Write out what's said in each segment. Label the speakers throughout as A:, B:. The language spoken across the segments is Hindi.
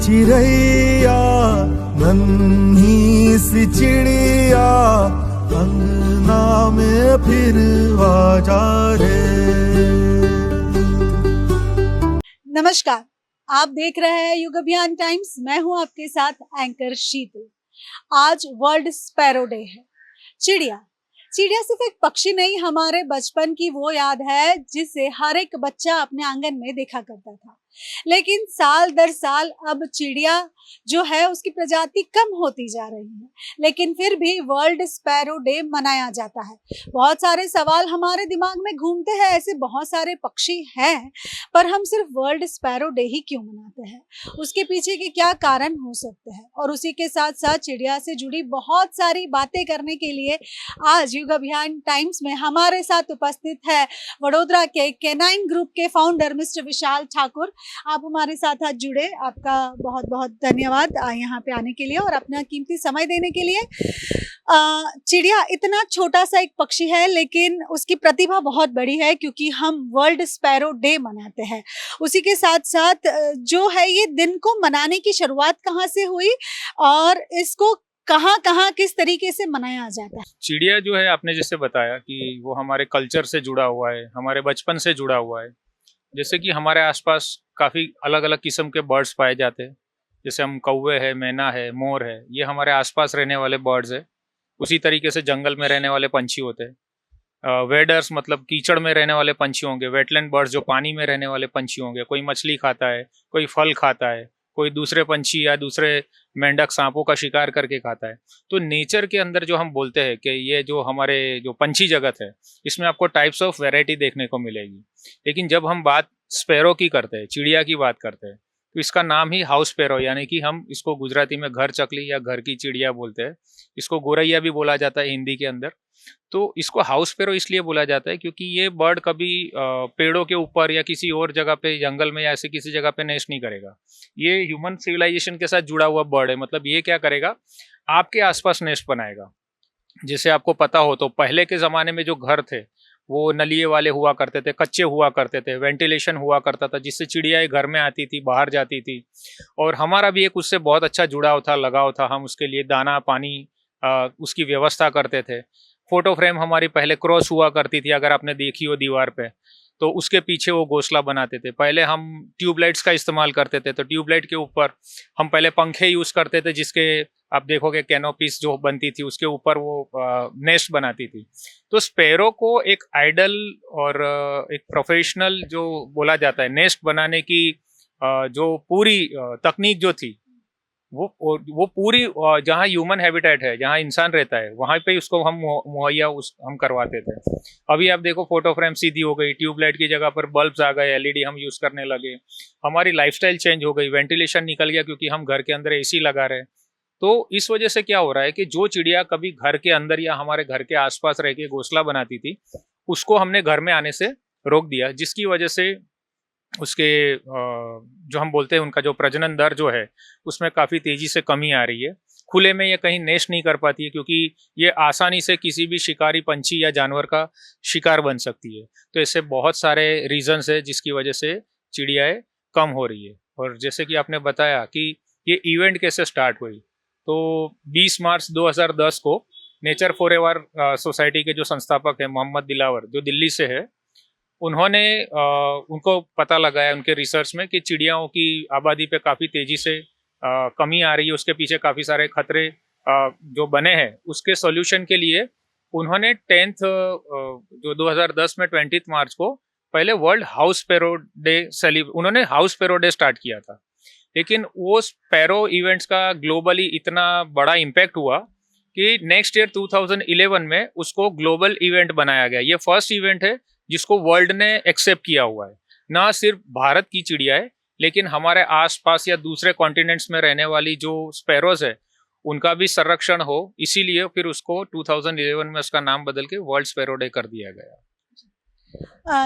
A: चिड़ैया नन्ही सी चिड़िया अंगना में फिर आ जा रे।
B: नमस्कार, आप देख रहे हैं युग अभियान टाइम्स। मैं हूं आपके साथ एंकर शीतल। आज वर्ल्ड स्पैरो डे है। चिड़िया सिर्फ एक पक्षी नहीं, हमारे बचपन की वो याद है जिसे हर एक बच्चा अपने आंगन में देखा करता था। लेकिन साल दर साल अब चिड़िया जो है उसकी प्रजाति कम होती जा रही है, लेकिन फिर भी वर्ल्ड स्पैरो डे मनाया जाता है। बहुत सारे सवाल हमारे दिमाग में घूमते हैं, ऐसे बहुत सारे पक्षी हैं, पर हम सिर्फ वर्ल्ड स्पैरो डे ही क्यों मनाते हैं? उसके पीछे के क्या कारण हो सकते हैं? और उसी के साथ साथ चिड़िया से जुड़ी बहुत सारी बातें करने के लिए आज युग अभियान टाइम्स में हमारे साथ उपस्थित है वडोदरा के केनाइन ग्रुप के फाउंडर मिस्टर विशाल ठाकुर। आप हमारे साथ आज जुड़े, आपका बहुत बहुत धन्यवाद यहाँ पे आने के लिए और अपना कीमती समय देने के लिए। चिड़िया इतना छोटा सा एक पक्षी है, लेकिन उसकी प्रतिभा बहुत बड़ी है, क्योंकि हम वर्ल्ड स्पैरो डे मनाते हैं। उसी के साथ साथ जो है ये दिन को मनाने की शुरुआत कहाँ से हुई और इसको कहाँ कहाँ किस तरीके से मनाया जाता है?
C: चिड़िया जो है, आपने जैसे बताया कि वो हमारे कल्चर से जुड़ा हुआ है, हमारे बचपन से जुड़ा हुआ है। जैसे कि हमारे आसपास काफ़ी अलग अलग किस्म के बर्ड्स पाए जाते हैं। जैसे हम कौवे है, मैना है, मोर है, ये हमारे आसपास रहने वाले बर्ड्स है। उसी तरीके से जंगल में रहने वाले पंछी होते हैं। वेडर्स मतलब कीचड़ में रहने वाले पंछी होंगे। वेटलैंड बर्ड्स जो पानी में रहने वाले पंछी होंगे। कोई मछली खाता है, कोई फल खाता है, कोई दूसरे पंछी या दूसरे मेंढक सांपों का शिकार करके खाता है। तो नेचर के अंदर जो हम बोलते हैं कि ये जो हमारे जो पंछी जगत है, इसमें आपको टाइप्स ऑफ वैरायटी देखने को मिलेगी। लेकिन जब हम बात स्पैरो की करते हैं, चिड़िया की बात करते हैं, तो इसका नाम ही हाउस स्पैरो, यानी कि हम इसको गुजराती में घर चकली या घर की चिड़िया बोलते हैं। इसको गोरैया भी बोला जाता है हिंदी के अंदर। तो इसको हाउस स्पैरो इसलिए बोला जाता है क्योंकि ये बर्ड कभी पेड़ों के ऊपर या किसी और जगह पे, जंगल में या ऐसे किसी जगह पे नेस्ट नहीं करेगा। ये ह्यूमन सिविलाइजेशन के साथ जुड़ा हुआ बर्ड है। मतलब ये क्या करेगा, आपके आसपास नेस्ट बनाएगा। जैसे आपको पता हो तो पहले के ज़माने में जो घर थे वो नलिए वाले हुआ करते थे, कच्चे हुआ करते थे, वेंटिलेशन हुआ करता था, जिससे चिड़िया घर में आती थी, बाहर जाती थी। और हमारा भी एक उससे बहुत अच्छा जुड़ाव था, लगाव था। हम उसके लिए दाना पानी उसकी व्यवस्था करते थे। फोटो फ्रेम हमारी पहले क्रॉस हुआ करती थी, अगर आपने देखी हो दीवार पे, तो उसके पीछे वो घोंसला बनाते थे। पहले हम ट्यूबलाइट्स का इस्तेमाल करते थे, तो ट्यूबलाइट के ऊपर हम पहले पंखे यूज़ करते थे, जिसके आप देखोगे कैनोपीस जो बनती थी उसके ऊपर वो नेस्ट बनाती थी। तो स्पैरो को एक आइडल और एक प्रोफेशनल जो बोला जाता है, नेस्ट बनाने की जो पूरी तकनीक जो थी, वो पूरी जहाँ ह्यूमन हैबिटेट है, जहाँ इंसान रहता है, वहाँ पे उसको हम मुहैया हम करवाते थे। अभी आप देखो फोटो फ्रेम सीधी हो गई, ट्यूबलाइट की जगह पर बल्ब्स आ गए, एलईडी हम यूज़ करने लगे, हमारी लाइफस्टाइल चेंज हो गई, वेंटिलेशन निकल गया क्योंकि हम घर के अंदर एसी लगा रहे हैं। तो इस वजह से क्या हो रहा है कि जो चिड़िया कभी घर के अंदर या हमारे घर के आसपास रह के घोंसला बनाती थी, उसको हमने घर में आने से रोक दिया, जिसकी वजह से उसके जो हम बोलते हैं उनका जो प्रजनन दर जो है उसमें काफ़ी तेज़ी से कमी आ रही है। खुले में ये कहीं नेस्ट नहीं कर पाती है क्योंकि ये आसानी से किसी भी शिकारी पंछी या जानवर का शिकार बन सकती है। तो ऐसे बहुत सारे रीजंस है जिसकी वजह से चिड़ियाएँ कम हो रही है। और जैसे कि आपने बताया कि ये इवेंट कैसे स्टार्ट हुई, तो 20 मार्च 2010 को नेचर फॉरएवर सोसाइटी के जो संस्थापक हैं मोहम्मद दिलावर, जो दिल्ली से है, उन्होंने उनको पता लगाया उनके रिसर्च में कि चिड़ियाओं की आबादी पे काफ़ी तेज़ी से कमी आ रही है। उसके पीछे काफ़ी सारे खतरे जो बने हैं, उसके सॉल्यूशन के लिए उन्होंने 10th जो 2010 में 20 मार्च को पहले वर्ल्ड हाउस स्पैरो डे उन्होंने हाउस स्पैरो डे स्टार्ट किया था। लेकिन वो स्पैरो इवेंट्स का ग्लोबली इतना बड़ा इम्पैक्ट हुआ कि नेक्स्ट ईयर 2011 में उसको ग्लोबल इवेंट बनाया गया। ये फर्स्ट इवेंट है जिसको वर्ल्ड ने एक्सेप्ट किया हुआ है। ना सिर्फ भारत की चिड़िया है, लेकिन हमारे आसपास या दूसरे कॉन्टिनेंट्स में रहने वाली जो स्पैरोज है उनका भी संरक्षण हो, इसीलिए फिर उसको 2011 में उसका नाम बदल के वर्ल्ड स्पैरो डे कर दिया गया।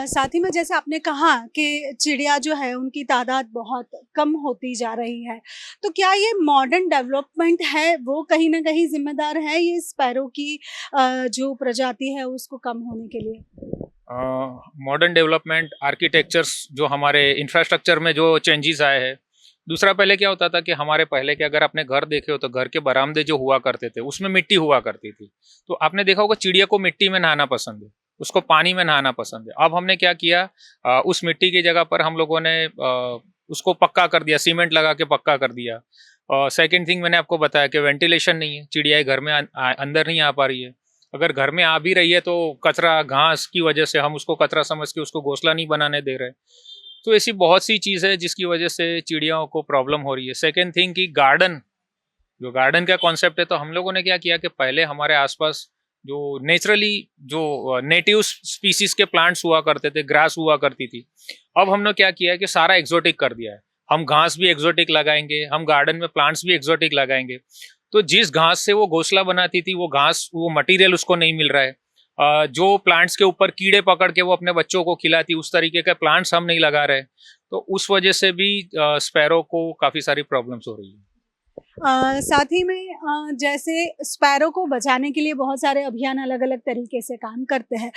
B: साथ ही में जैसे आपने कहा कि चिड़िया जो है उनकी तादाद बहुत कम होती जा रही है, तो क्या ये मॉडर्न डेवलपमेंट है वो कहीं ना कहीं जिम्मेदार है ये स्पैरो की जो प्रजाति है उसको कम होने के लिए?
C: मॉडर्न डेवलपमेंट, आर्किटेक्चर्स, जो हमारे इंफ्रास्ट्रक्चर में जो चेंजेस आए हैं, दूसरा, पहले क्या होता था कि हमारे पहले के अगर आपने घर देखे हो तो घर के बरामदे जो हुआ करते थे उसमें मिट्टी हुआ करती थी। तो आपने देखा होगा चिड़िया को मिट्टी में नहाना पसंद है, उसको पानी में नहाना पसंद है। अब हमने क्या किया, उस मिट्टी की जगह पर हम लोगों ने उसको पक्का कर दिया, सीमेंट लगा के पक्का कर दिया। और सेकेंड थिंग, मैंने आपको बताया कि वेंटिलेशन नहीं है, चिड़िया घर में अंदर नहीं आ पा रही है। अगर घर में आ भी रही है तो कचरा, घास की वजह से हम उसको कचरा समझ के उसको घोंसला नहीं बनाने दे रहे। तो ऐसी बहुत सी चीज़ है जिसकी वजह से चिड़ियाओं को प्रॉब्लम हो रही है। सेकेंड थिंग कि गार्डन का कॉन्सेप्ट है, तो हम लोगों ने क्या किया कि पहले हमारे आसपास जो नेचुरली जो नेटिव स्पीसीज के प्लांट्स हुआ करते थे, ग्रास हुआ करती थी, अब हमने क्या किया है कि सारा एक्सोटिक कर दिया है। हम घास भी एक्सोटिक लगाएंगे, हम गार्डन में प्लांट्स भी एक्सोटिक लगाएंगे। तो जिस घास से वो घोंसला बनाती थी, वो घास, वो मटेरियल उसको नहीं मिल रहा है। जो प्लांट्स के ऊपर कीड़े पकड़ के वो अपने बच्चों को खिलाती, उस तरीके के प्लांट्स हम नहीं लगा रहे। तो उस वजह से भी स्पैरो को काफ़ी सारी प्रॉब्लम्स हो रही है।
B: साथ ही में जैसे स्पैरो को बचाने के लिए बहुत सारे अभियान अलग-अलग तरीके से काम करते हैं।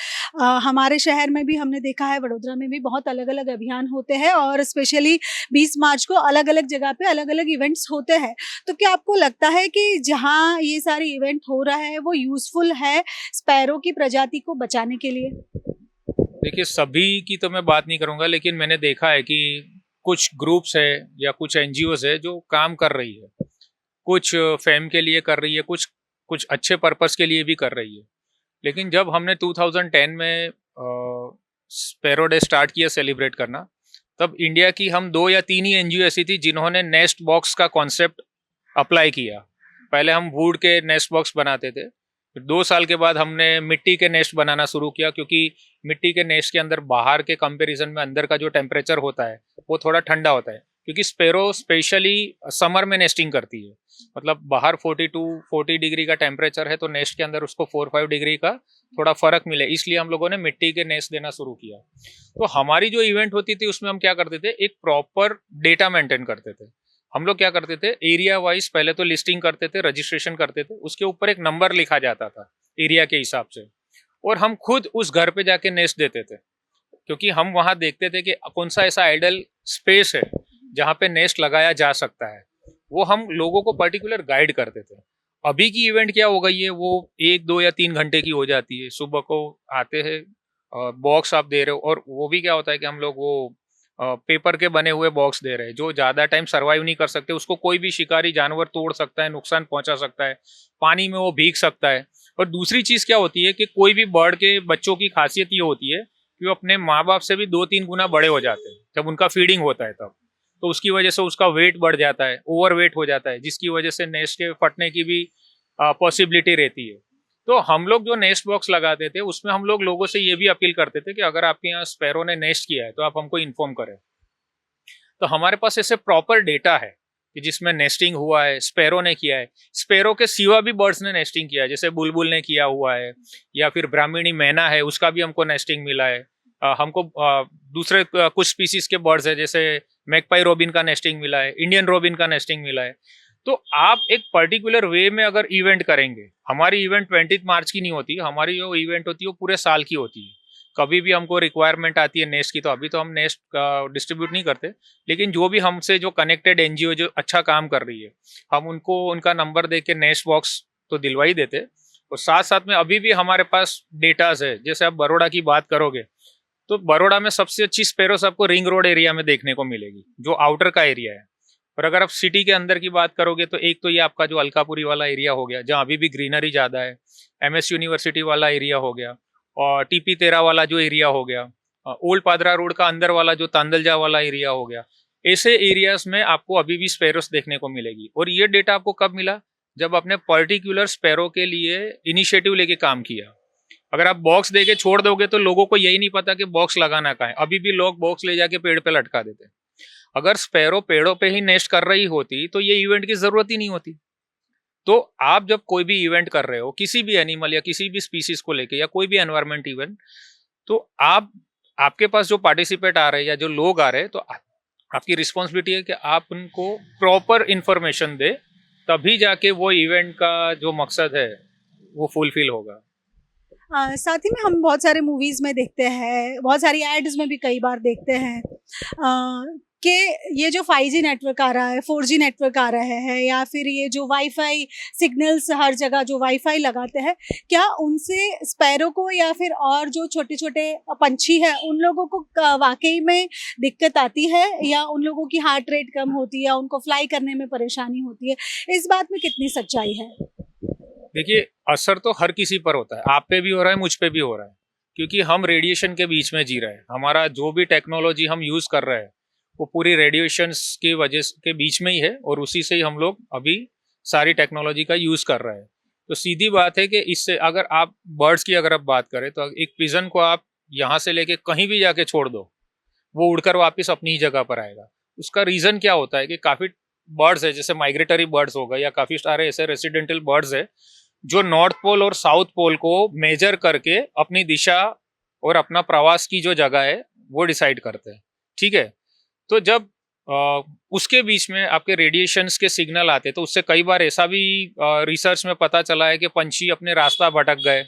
B: हमारे शहर में भी हमने देखा है, वडोदरा में भी बहुत अलग-अलग अभियान होते हैं और स्पेशली 20 मार्च को अलग-अलग जगह पे अलग-अलग इवेंट्स होते हैं। तो क्या आपको लगता है कि जहाँ ये सारे इवेंट हो रहा है वो यूज़फुल है स्पैरो की प्रजाति को बचाने के लिए?
C: देखिए, सभी की तो मैं बात नहीं करूंगा, लेकिन मैंने देखा है कि कुछ ग्रुप्स है या कुछ एनजीओज है जो काम कर रही है, कुछ फेम के लिए कर रही है, कुछ कुछ अच्छे पर्पस के लिए भी कर रही है। लेकिन जब हमने 2010 में स्पैरो डे स्टार्ट किया सेलिब्रेट करना, तब इंडिया की हम 2 या 3 ही एनजीओ ऐसी थी जिन्होंने नेस्ट बॉक्स का कॉन्सेप्ट अप्लाई किया। पहले हम वुड के नेस्ट बॉक्स बनाते थे, फिर 2 साल के बाद हमने मिट्टी के नेस्ट बनाना शुरू किया, क्योंकि मिट्टी के नेस्ट के अंदर बाहर के कंपैरिजन में अंदर का जो टेम्परेचर होता है वो थोड़ा ठंडा होता है, क्योंकि स्पैरो स्पेशली समर में नेस्टिंग करती है। मतलब बाहर 40 डिग्री का टेम्परेचर है, तो नेस्ट के अंदर उसको 4-5 डिग्री का थोड़ा फर्क मिले, इसलिए हम लोगों ने मिट्टी के नेस्ट देना शुरू किया। तो हमारी जो इवेंट होती थी उसमें हम क्या करते थे, एक प्रॉपर डेटा मेंटेन करते थे। हम लोग क्या करते थे, एरिया वाइज पहले तो लिस्टिंग करते थे, रजिस्ट्रेशन करते थे, उसके ऊपर एक नंबर लिखा जाता था एरिया के हिसाब से, और हम खुद उस घर पे जाके नेस्ट देते थे, क्योंकि हम वहां देखते थे कि कौन सा ऐसा आइडल स्पेस है जहाँ पे नेस्ट लगाया जा सकता है। वो हम लोगों को पर्टिकुलर गाइड करते थे। अभी की इवेंट क्या हो गई है, वो 1, 2 या 3 घंटे की हो जाती है। सुबह को आते हैं, बॉक्स आप दे रहे हो, और वो भी क्या होता है कि हम लोग वो पेपर के बने हुए बॉक्स दे रहे हैं जो ज़्यादा टाइम सर्वाइव नहीं कर सकते। उसको कोई भी शिकारी जानवर तोड़ सकता है, नुकसान पहुंचा सकता है, पानी में वो भीग सकता है। और दूसरी चीज़ क्या होती है कि कोई भी बर्ड के बच्चों की खासियत ये होती है कि वो अपने माँ बाप से भी 2-3 गुना बड़े हो जाते हैं जब उनका फीडिंग होता है तब। तो उसकी वजह से उसका वेट बढ़ जाता है, ओवर वेट हो जाता है, जिसकी वजह से नेस्ट के फटने की भी पॉसिबिलिटी रहती है। तो हम लोग जो नेस्ट बॉक्स लगाते थे उसमें हम लोग लोगों से ये भी अपील करते थे कि अगर आपके यहाँ स्पैरो ने नेस्ट किया है तो आप हमको इन्फॉर्म करें। तो हमारे पास ऐसे प्रॉपर डेटा है कि जिसमें नेस्टिंग हुआ है, स्पैरो ने किया है, स्पैरो के सिवा भी बर्ड्स ने नेस्टिंग किया है, जैसे बुलबुल ने किया हुआ है, या फिर ब्राह्मणी मैना है, उसका भी हमको नेस्टिंग मिला है। हमको दूसरे कुछ स्पीसीज के बर्ड्स है, जैसे मैगपाई रोबिन का नेस्टिंग मिला है, इंडियन रोबिन का नेस्टिंग मिला है। तो आप एक पर्टिकुलर वे में अगर इवेंट करेंगे, हमारी इवेंट 20 मार्च की नहीं होती, हमारी जो इवेंट होती है वो पूरे साल की होती है। कभी भी हमको रिक्वायरमेंट आती है नेस्ट की, तो अभी तो हम नेस्ट डिस्ट्रीब्यूट नहीं करते, लेकिन जो भी हमसे जो कनेक्टेड एनजीओ जो अच्छा काम कर रही है, हम उनको उनका नंबर दे के नेस्ट बॉक्स तो दिलवा ही देते। और साथ साथ में अभी भी हमारे पास डेटाज है। जैसे आप बड़ौदा की बात करोगे तो बड़ौदा में सबसे अच्छी स्पैरोस आपको रिंग रोड एरिया में देखने को मिलेगी, जो आउटर का एरिया है। और अगर आप सिटी के अंदर की बात करोगे तो एक तो ये आपका जो अलकापुरी वाला एरिया हो गया, जहाँ अभी भी ग्रीनरी ज़्यादा है, MS यूनिवर्सिटी वाला एरिया हो गया, और TP13 वाला जो एरिया हो गया, ओल्ड पादरा रोड का अंदर वाला जो तांदलजा वाला एरिया हो गया। ऐसे एरियाज में आपको अभी भी स्पैरोस देखने को मिलेगी। और ये डेटा आपको कब मिला, जब आपने पर्टिकुलर स्पैरो के लिए इनिशिएटिव लेके काम किया। अगर आप बॉक्स दे के छोड़ दोगे तो लोगों को यही नहीं पता कि बॉक्स लगाना कहाँ है। अभी भी लोग बॉक्स ले जाके पेड़ पे लटका देते। अगर स्पैरो पेड़ों पे ही नेस्ट कर रही होती तो ये इवेंट की जरूरत ही नहीं होती। तो आप जब कोई भी इवेंट कर रहे हो, किसी भी एनिमल या किसी भी स्पीसीज को लेके, या कोई भी एनवायरमेंट इवेंट, तो आपके पास जो पार्टिसिपेट आ रहे हैं या जो लोग आ रहे हैं, तो आपकी रिस्पॉन्सिबिलिटी है कि आप उनको प्रॉपर इंफॉर्मेशन दे, तभी जाके वो इवेंट का जो मकसद है वो फुलफिल होगा।
B: साथ ही में हम बहुत सारे मूवीज़ में देखते हैं, बहुत सारी एड्स में भी कई बार देखते हैं। कि ये जो 5G नेटवर्क आ रहा है, 4G नेटवर्क आ रहे हैं, या फिर ये जो वाईफाई सिग्नल्स हर जगह जो वाईफाई लगाते हैं, क्या उनसे स्पैरो को या फिर और जो छोटे छोटे पंछी हैं उन लोगों को वाकई में दिक्कत आती है, या उन लोगों की हार्ट रेट कम होती है, उनको फ्लाई करने में परेशानी होती है? इस बात में कितनी सच्चाई है?
C: देखिए, असर तो हर किसी पर होता है, आप पे भी हो रहा है, मुझ पे भी हो रहा है, क्योंकि हम रेडिएशन के बीच में जी रहे हैं। हमारा जो भी टेक्नोलॉजी हम यूज कर रहे हैं वो पूरी रेडिएशंस की वजह के बीच में ही है, और उसी से ही हम लोग अभी सारी टेक्नोलॉजी का यूज कर रहे हैं। तो सीधी बात है कि इससे अगर आप बर्ड्स की अगर आप बात करें तो एक पिजन को आप यहाँ से लेके कहीं भी जाके छोड़ दो, वो उड़कर वापस अपनी ही जगह पर आएगा। उसका रीजन क्या होता है कि काफी बर्ड्स है, जैसे माइग्रेटरी बर्ड्स हो गए या काफी सारे ऐसे रेसिडेंटल बर्ड्स है जो नॉर्थ पोल और साउथ पोल को मेजर करके अपनी दिशा और अपना प्रवास की जो जगह है वो डिसाइड करते हैं। ठीक है, तो जब उसके बीच में आपके रेडिएशंस के सिग्नल आते तो उससे कई बार ऐसा भी रिसर्च में पता चला है कि पंछी अपने रास्ता भटक गए,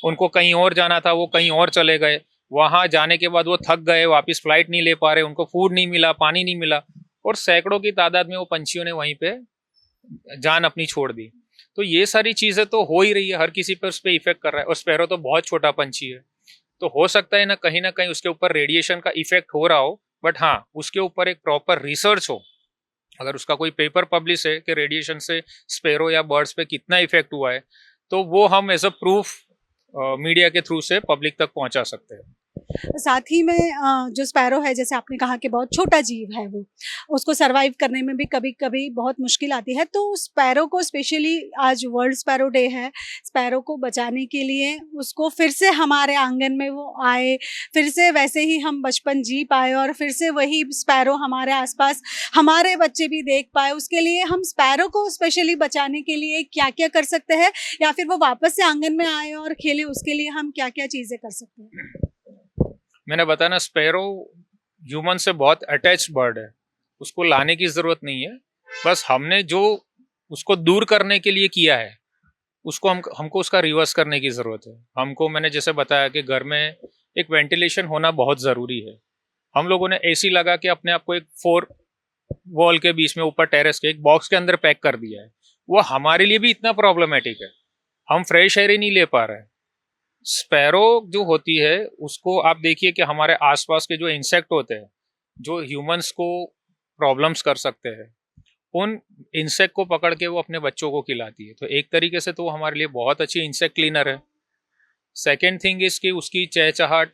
C: उनको कहीं और जाना था, वो कहीं और चले गए, वहां जाने के बाद वो थक गए, वापस फ्लाइट नहीं ले पा रहे, उनको फूड नहीं मिला, पानी नहीं मिला, और सैकड़ों की तादाद में वो पंछियों ने वहीं पे जान अपनी छोड़ दी। तो ये सारी चीजें तो हो ही रही है, हर किसी पर उस पर इफेक्ट कर रहा है। और स्पैरो तो बहुत छोटा पंछी है, तो हो सकता है ना कहीं उसके ऊपर रेडिएशन का इफेक्ट हो रहा हो, बट हाँ उसके ऊपर एक प्रॉपर रिसर्च हो, अगर उसका कोई पेपर पब्लिश है कि रेडिएशन से स्पैरो या बर्ड्स पे कितना इफेक्ट हुआ है, तो वो हम एज अ प्रूफ मीडिया के थ्रू से पब्लिक तक पहुंचा सकते हैं।
B: साथ ही में जो स्पैरो है, जैसे आपने कहा कि बहुत छोटा जीव है, वो उसको सरवाइव करने में भी कभी कभी बहुत मुश्किल आती है। तो स्पैरो को स्पेशली आज वर्ल्ड स्पैरो डे है, स्पैरो को बचाने के लिए उसको फिर से हमारे आंगन में वो आए, फिर से वैसे ही हम बचपन जी पाए, और फिर से वही स्पैरो हमारे आसपास हमारे बच्चे भी देख पाए, उसके लिए हम स्पैरो को स्पेशली बचाने के लिए क्या क्या कर सकते हैं, या फिर वो वापस से आंगन में आए और खेले, उसके लिए हम क्या क्या चीज़ें कर सकते हैं?
C: मैंने बताया ना, स्पैरो ह्यूमन से बहुत अटैच्ड बर्ड है, उसको लाने की जरूरत नहीं है, बस हमने जो उसको दूर करने के लिए किया है उसको हमको उसका रिवर्स करने की जरूरत है। हमको, मैंने जैसे बताया कि घर में एक वेंटिलेशन होना बहुत जरूरी है। हम लोगों ने एसी लगा के अपने आप को एक 4 वॉल के बीच में ऊपर टेरेस के एक बॉक्स के अंदर पैक कर दिया है। वो हमारे लिए भी इतना प्रॉब्लमेटिक है, हम फ्रेश एयर ही नहीं ले पा रहे हैं। स्पैरो जो होती है उसको आप देखिए कि हमारे आसपास के जो इंसेक्ट होते हैं जो ह्यूमंस को प्रॉब्लम्स कर सकते हैं, उन इंसेक्ट को पकड़ के वो अपने बच्चों को खिलाती है। तो एक तरीके से तो वो हमारे लिए बहुत अच्छी इंसेक्ट क्लीनर है। सेकेंड थिंग इज कि उसकी चहचहाट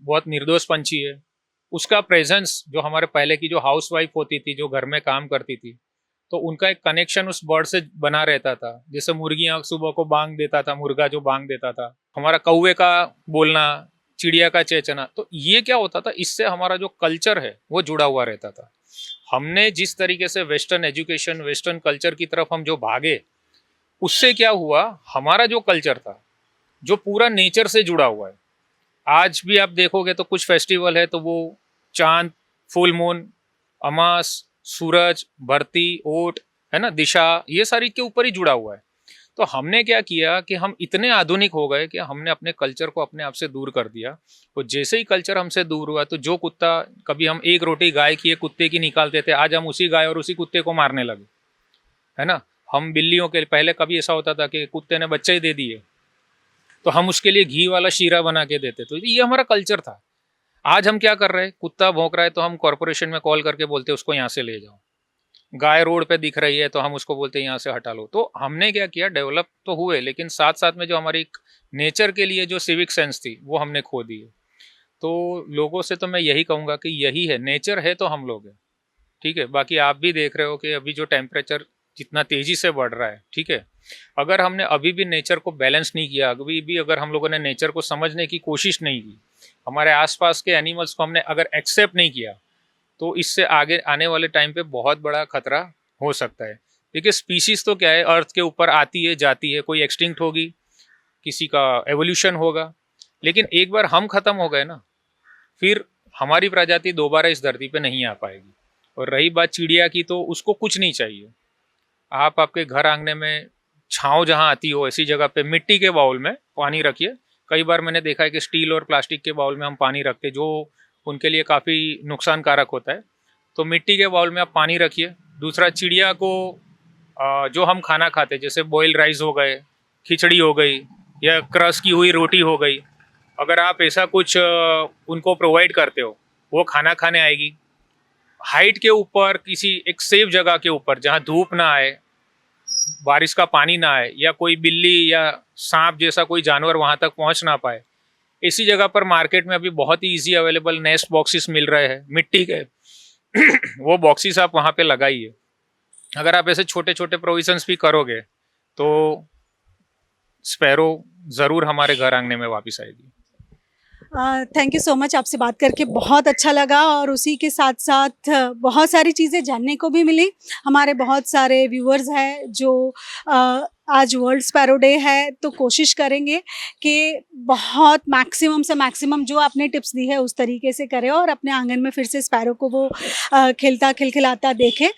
C: बहुत निर्दोष पंछी है। उसका प्रेजेंस, जो हमारे पहले की जो हाउस वाइफ होती थी जो घर में काम करती थी, तो उनका एक कनेक्शन उस बर्ड से बना रहता था। जैसे मुर्गियां सुबह को बांग देता था, मुर्गा जो बांग देता था, हमारा कौवे का बोलना, चिड़िया का चेंचना, तो ये क्या होता था, इससे हमारा जो कल्चर है वो जुड़ा हुआ रहता था। हमने जिस तरीके से वेस्टर्न एजुकेशन, वेस्टर्न कल्चर की तरफ हम जो भागे, उससे क्या हुआ, हमारा जो कल्चर था जो पूरा नेचर से जुड़ा हुआ है। आज भी आप देखोगे तो कुछ फेस्टिवल है तो वो चांद, फुल मून, अमास, सूरज, भरती, ओट, है ना, दिशा, ये सारी के ऊपर ही जुड़ा हुआ है। तो हमने क्या किया कि हम इतने आधुनिक हो गए कि हमने अपने कल्चर को अपने आप से दूर कर दिया। तो जैसे ही कल्चर हमसे दूर हुआ, तो जो कुत्ता, कभी हम एक रोटी गाय की, कुत्ते की निकालते थे, आज हम उसी गाय और उसी कुत्ते को मारने लगे, है ना। हम बिल्लियों के, पहले कभी ऐसा होता था कि कुत्ते ने बच्चे ही दे दिए तो हम उसके लिए घी वाला शीरा बना के देते, तो ये हमारा कल्चर था। आज हम क्या कर रहे हैं, कुत्ता भौंक रहा है तो हम कॉर्पोरेशन में कॉल करके बोलते हैं उसको यहाँ से ले जाओ। गाय रोड पे दिख रही है तो हम उसको बोलते हैं यहाँ से हटा लो। तो हमने क्या किया, डेवलप तो हुए, लेकिन साथ साथ में जो हमारी नेचर के लिए जो सिविक सेंस थी वो हमने खो दी है। तो लोगों से तो मैं यही कहूँगा कि यही है, नेचर है तो हम लोग हैं, ठीक है। बाकी आप भी देख रहे हो कि अभी जो टेम्परेचर जितना तेजी से बढ़ रहा है, ठीक है, अगर हमने अभी भी नेचर को बैलेंस नहीं किया, अभी भी अगर हम लोगों ने नेचर को समझने की कोशिश नहीं की, हमारे आसपास के एनिमल्स को हमने अगर एक्सेप्ट नहीं किया, तो इससे आगे आने वाले टाइम पे बहुत बड़ा खतरा हो सकता है। देखिए, स्पीशीज तो क्या है, अर्थ के ऊपर आती है जाती है, कोई एक्सटिंक्ट होगी, किसी का एवोल्यूशन होगा, लेकिन एक बार हम खत्म हो गए ना, फिर हमारी प्रजाति दोबारा इस धरती पे नहीं आ पाएगी। और रही बात चिड़िया की, तो उसको कुछ नहीं चाहिए, आप आपके घर आंगने में छाँव जहाँ आती हो ऐसी जगह पे मिट्टी के बाउल में पानी रखिए। कई बार मैंने देखा है कि स्टील और प्लास्टिक के बाउल में हम पानी रखते, जो उनके लिए काफ़ी नुकसानकारक होता है। तो मिट्टी के बाउल में आप पानी रखिए। दूसरा, चिड़िया को जो हम खाना खाते, जैसे बॉयल राइस हो गए, खिचड़ी हो गई या क्रश की हुई रोटी हो गई, अगर आप ऐसा कुछ उनको प्रोवाइड करते हो, वो खाना खाने आएगी। हाइट के ऊपर किसी एक सेफ जगह के ऊपर जहाँ धूप ना आए, बारिश का पानी ना आए, या कोई बिल्ली या सांप जैसा कोई जानवर वहाँ तक पहुँच ना पाए, इसी जगह पर मार्केट में अभी बहुत ही इजी अवेलेबल नेस्ट बॉक्सेस मिल रहे हैं मिट्टी के। वो बॉक्सेस आप वहाँ पे लगाइए। अगर आप ऐसे छोटे छोटे प्रोविजंस भी करोगे तो स्पैरो ज़रूर हमारे घर आंगने में वापस आएगी।
B: थैंक यू सो मच, आपसे बात करके बहुत अच्छा लगा और उसी के साथ साथ बहुत सारी चीज़ें जानने को भी मिली। हमारे बहुत सारे व्यूअर्स हैं जो आज वर्ल्ड स्पैरो डे है, तो कोशिश करेंगे कि बहुत मैक्सिमम से मैक्सिमम जो आपने टिप्स दी है उस तरीके से करें और अपने आंगन में फिर से स्पैरो को वो खिलता खिलखिलाता देखें।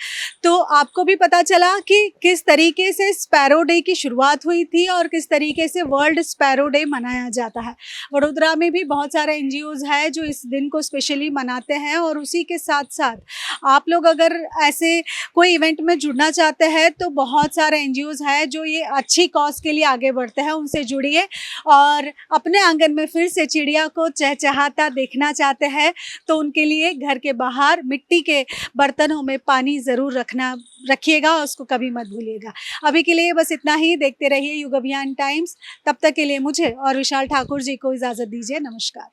B: तो आपको भी पता चला कि किस तरीके से स्पैरो डे की शुरुआत हुई थी और किस तरीके से वर्ल्ड स्पैरो डे मनाया जाता है। वडोदरा में भी बहुत सारे एनजीओज़ हैं जो इस दिन को स्पेशली मनाते हैं और उसी के साथ साथ आप लोग अगर ऐसे कोई इवेंट में जुड़ना चाहते हैं तो बहुत सारे एनजीओज़ हैं जो ये अच्छी कॉज के लिए आगे बढ़ते हैं, उनसे जुड़िए। और अपने आंगन में फिर से चिड़िया को चहचहाता देखना चाहते हैं तो उनके लिए घर के बाहर मिट्टी के बर्तनों में पानी ज़रूर रखिएगा, उसको कभी मत भूलिएगा। अभी के लिए बस इतना ही। देखते रहिए युग अभियान टाइम्स। तब तक के लिए मुझे और विशाल ठाकुर जी को इजाज़त दीजिए। नमस्कार।